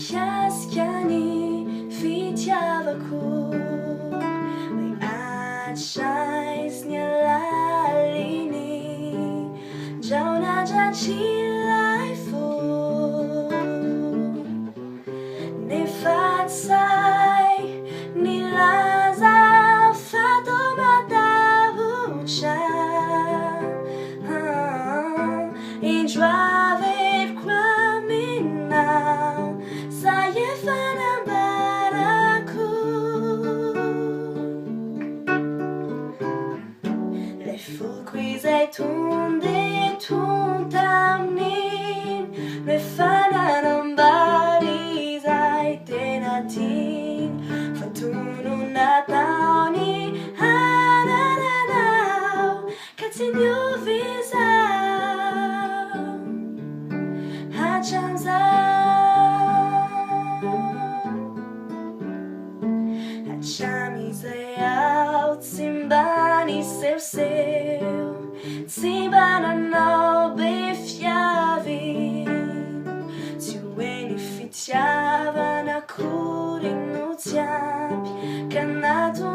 Qu'est-ce qu'un fitiavaku we achais nialalini jauna jachilai fu ne fatsai ni laza fatomata bucha enjoave qua minna saya fana baraku le fruits tunde tuntamnin le fana nambari zai tenatin fatunu nataoni hananau continue visa hachamza Hachamizayaw tsimbani seu tsimbana no befiavi tueni fitiava na curi no tiampi canato